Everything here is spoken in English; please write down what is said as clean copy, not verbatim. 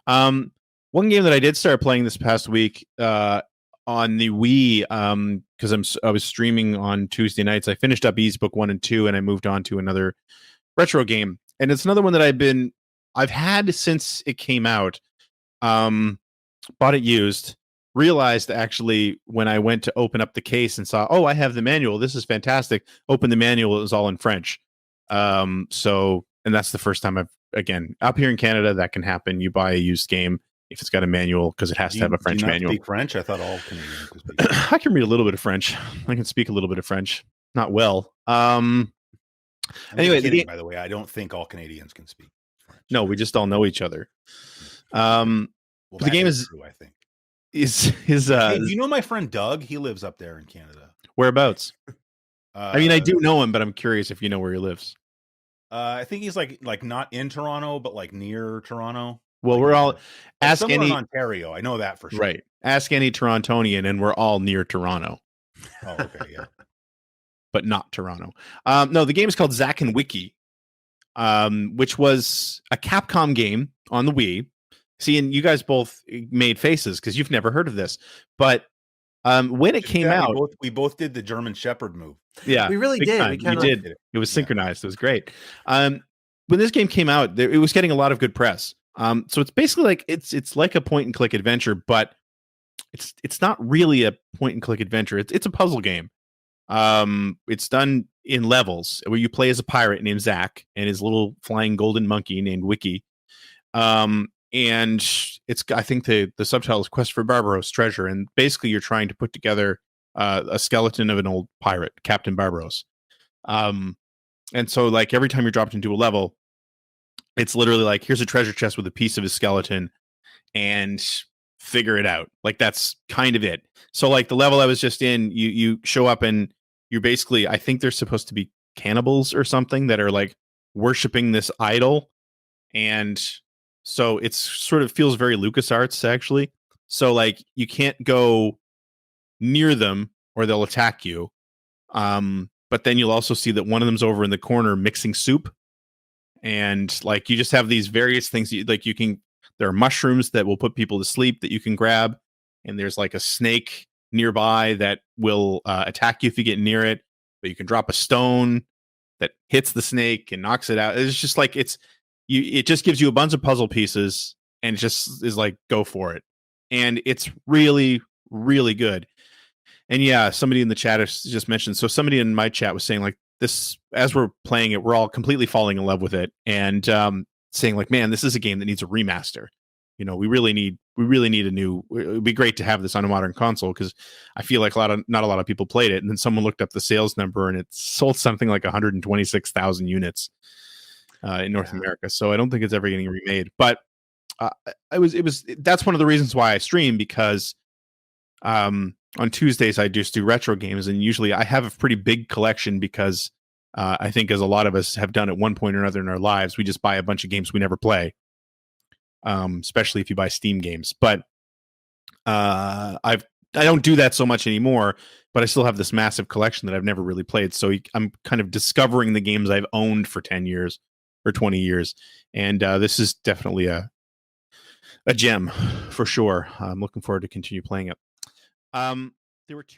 One game that I did start playing this past week on the Wii, because I was streaming on Tuesday nights. I finished up Ease Book 1 and 2, and I moved on to another retro game. And it's another one that I've had since it came out. Bought it used. Realized actually when I went to open up the case and saw, oh, I have the manual. This is fantastic. Open the manual. It was all in French. And that's the first time again, up here in Canada, that can happen. You buy a used game if it's got a manual because it has to have a French manual. Speak French? I thought all Canadians could speak French. I can read a little bit of French. I can speak a little bit of French. Not well. Anyway, kidding, by the way, I don't think all Canadians can speak French. No, we just all know each other. Well, the game is true, I think. Hey, do you know my friend Doug? He lives up there in Canada. Whereabouts? I mean, I do know him, but I'm curious if you know where he lives. I think he's like not in Toronto, but like near Toronto. Well, we're all ask any in Ontario. I know that for sure. Right. Ask any Torontonian, and we're all near Toronto. Oh, okay, yeah. But not Toronto. No, the game is called Zack Wiki, which was a Capcom game on the Wii. See, and you guys both made faces because you've never heard of this. But when it came out, we both did the German Shepherd move. Yeah, we really did. We did. It was synchronized. It was great. When this game came out, it was getting a lot of good press. So it's basically like it's like a point and click adventure, but it's not really a point and click adventure. It's a puzzle game. It's done in levels where you play as a pirate named Zack and his little flying golden monkey named Wiki. And I think the subtitle is Quest for Barbaros Treasure, and basically you're trying to put together a skeleton of an old pirate, Captain Barbaros. And so like every time you're dropped into a level, it's literally like, here's a treasure chest with a piece of his skeleton and figure it out. Like that's kind of it. So like the level I was just in, you show up and you're basically, I think they're supposed to be cannibals or something that are like worshiping this idol. And so it's sort of feels very LucasArts actually. So like you can't go near them or they'll attack you. But then you'll also see that one of them's over in the corner mixing soup. And like you just have these various things there are mushrooms that will put people to sleep that you can grab. And there's like a snake nearby that will attack you if you get near it. But you can drop a stone that hits the snake and knocks it out. It's just like it just gives you a bunch of puzzle pieces and it just is like, go for it. And it's really, really good. And yeah, somebody in the chat has just mentioned, so somebody in my chat was saying like this, as we're playing it, we're all completely falling in love with it and saying like, man, this is a game that needs a remaster. You know, we really need a new, it would be great to have this on a modern console because I feel like not a lot of people played it. And then someone looked up the sales number and it sold something like 126,000 units in North America. So I don't think it's ever getting remade, but that's one of the reasons why I stream, because on Tuesdays I just do retro games, and usually I have a pretty big collection because I think, as a lot of us have done at one point or another in our lives, we just buy a bunch of games we never play, especially if you buy Steam games. But I don't do that so much anymore, but I still have this massive collection that I've never really played. So I'm kind of discovering the games I've owned for 10 years or 20 years, and this is definitely a gem for sure. I'm looking forward to continue playing it. There were two